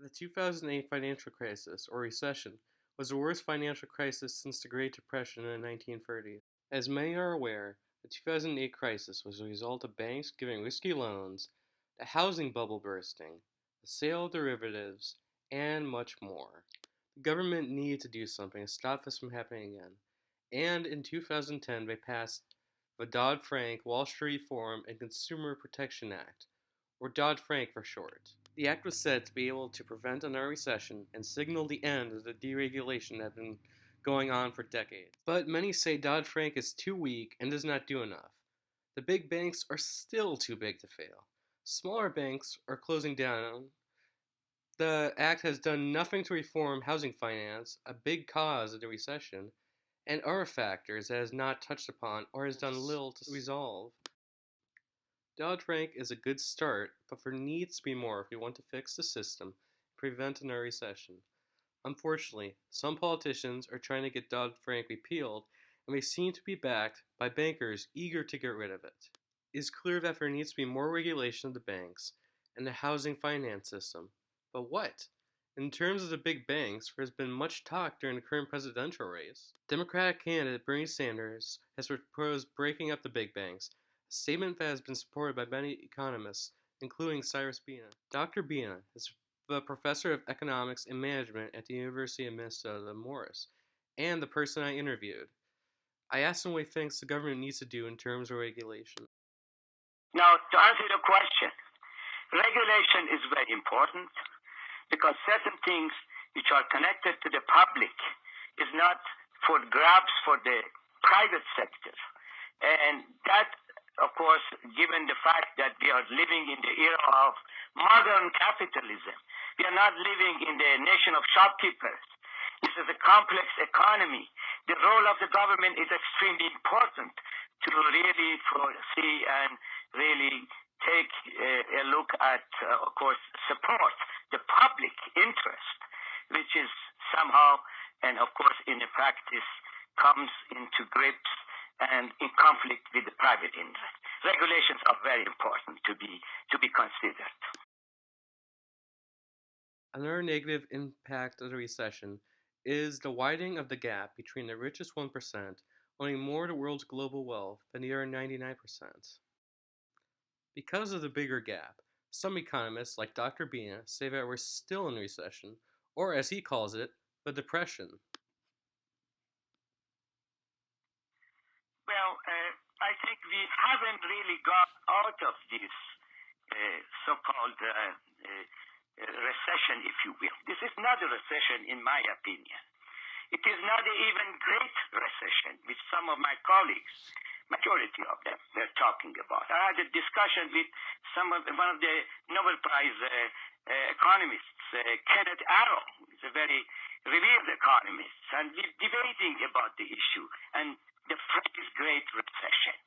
The 2008 financial crisis, or recession, was the worst financial crisis since the Great Depression in the 1930s. As many are aware, the 2008 crisis was a result of banks giving risky loans, the housing bubble bursting, the sale of derivatives, and much more. The government needed to do something to stop this from happening again, and in 2010 they passed the Dodd-Frank Wall Street Reform and Consumer Protection Act, or Dodd-Frank for short. The act was said to be able to prevent another recession and signal the end of the deregulation that had been going on for decades. But many say Dodd-Frank is too weak and does not do enough. The big banks are still too big to fail. Smaller banks are closing down. The act has done nothing to reform housing finance, a big cause of the recession, and other factors it has not touched upon or has done little to resolve. Dodd-Frank is a good start, but there needs to be more if we want to fix the system and prevent another recession. Unfortunately, some politicians are trying to get Dodd-Frank repealed, and they seem to be backed by bankers eager to get rid of it. It is clear that there needs to be more regulation of the banks and the housing finance system. But what? In terms of the big banks, there has been much talk during the current presidential race. Democratic candidate Bernie Sanders has proposed breaking up the big banks, a statement that has been supported by many economists, including Cyrus Bina. Dr. Bina is the professor of economics and management at the University of Minnesota Morris, and the person I interviewed. I asked him what he thinks the government needs to do in terms of regulation. Now, to answer the question, regulation is very important because certain things which are connected to the public is not for grabs for the private sector. And that, of course, given the fact that we are living in the era of modern capitalism, we are not living in the nation of shopkeepers. This is a complex economy. The role of the government is extremely important to really foresee and really take a look at, of course, support the public interest, which is somehow, and of course in the practice, comes into grips and in conflict with the private interest. Regulations are very important to be considered. Another negative impact of the recession is the widening of the gap between the richest 1% owning more of the world's global wealth than the other 99%. Because of the bigger gap, some economists like Dr. Bina say that we're still in recession, or as he calls it, the depression. Well, I think we haven't really got out of this so-called recession, if you will. This is not a recession, in my opinion. It is not even great recession, which some of my colleagues, majority of them, were talking about. I had a discussion with one of the Nobel Prize economists, Kenneth Arrow. He's a very revered economist, and we're debating about the issue and the phrase Great Recession.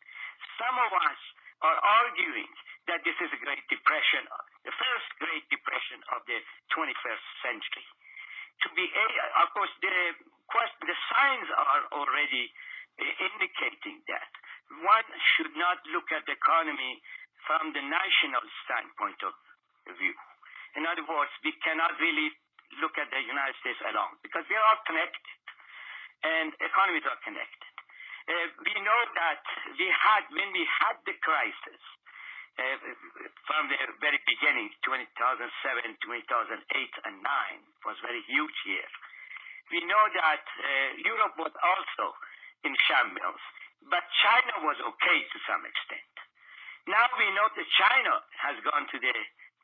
Some of us are arguing that this is a Great Depression, the first Great Depression of the 21st century. Of course, the signs are already indicating that. One should not look at the economy from the national standpoint of view. In other words, we cannot really look at the United States alone because we are all connected and economies are connected. We know that when we had the crisis from the very beginning, 2007, 2008, and 2009 was a very huge year. We know that Europe was also in shambles, but China was okay to some extent. Now we know that China has gone to the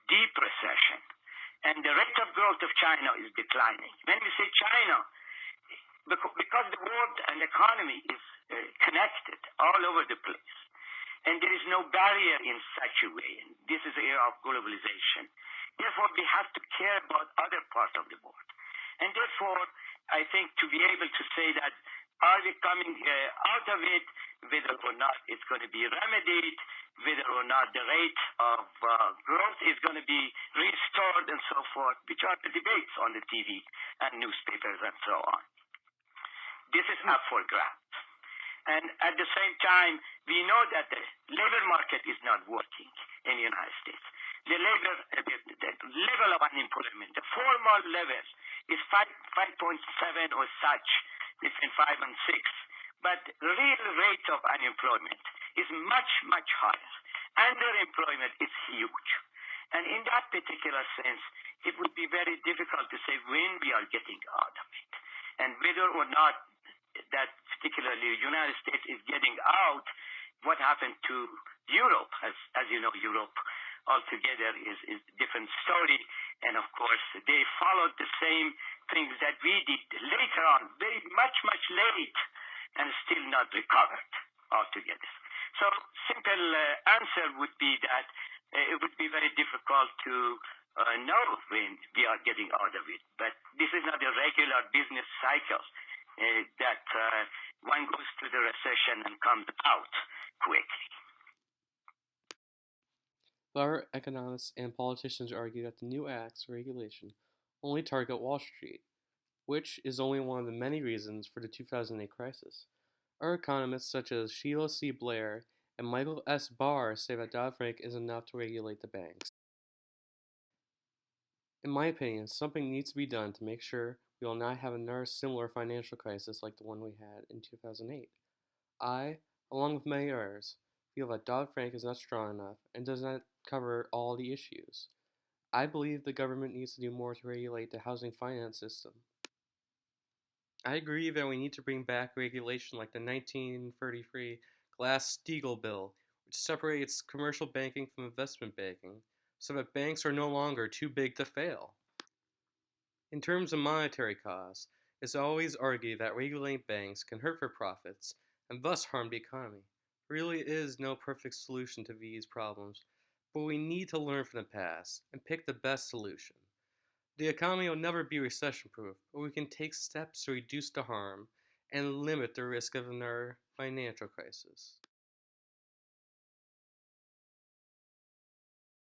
deep recession, and the rate of growth of China is declining. When we say China, because the world and economy is connected all over the place, and there is no barrier in such a way. And this is the era of globalization. Therefore, we have to care about other parts of the world. And therefore, I think to be able to say that are we coming out of it, whether or not it's going to be remedied, whether or not the rate of growth is going to be restored and so forth, which are the debates on the TV and newspapers and so on. This is up for grabs. And at the same time, we know that the labor market is not working in the United States. the level of unemployment, the formal levels is 5.7 or such, between 5 and 6. But real rate of unemployment is much, much higher. Underemployment is huge. And in that particular sense, it would be very difficult to say when we are getting out of it. And whether or not that particularly the United States is getting out, what happened to Europe? As you know, Europe altogether is a different story. And of course, they followed the same things that we did later on, very much, much late, and still not recovered altogether. So simple answer would be that it would be very difficult to know when we are getting out of it. But this is not a regular business cycle that one goes through the recession and comes out quickly. However, economists and politicians argue that the new acts of regulation only target Wall Street, which is only one of the many reasons for the 2008 crisis. Our economists such as Sheila C. Blair and Michael S. Barr say that Dodd-Frank is enough to regulate the banks. In my opinion, something needs to be done to make sure we will not have another similar financial crisis like the one we had in 2008. I, along with many others, feel that Dodd-Frank is not strong enough and does not cover all the issues. I believe the government needs to do more to regulate the housing finance system. I agree that we need to bring back regulation like the 1933 Glass-Steagall Bill, which separates commercial banking from investment banking, so that banks are no longer too big to fail. In terms of monetary costs, it's always argued that regulating banks can hurt for profits and thus harm the economy. There really is no perfect solution to these problems, but we need to learn from the past and pick the best solution. The economy will never be recession-proof, but we can take steps to reduce the harm and limit the risk of another financial crisis.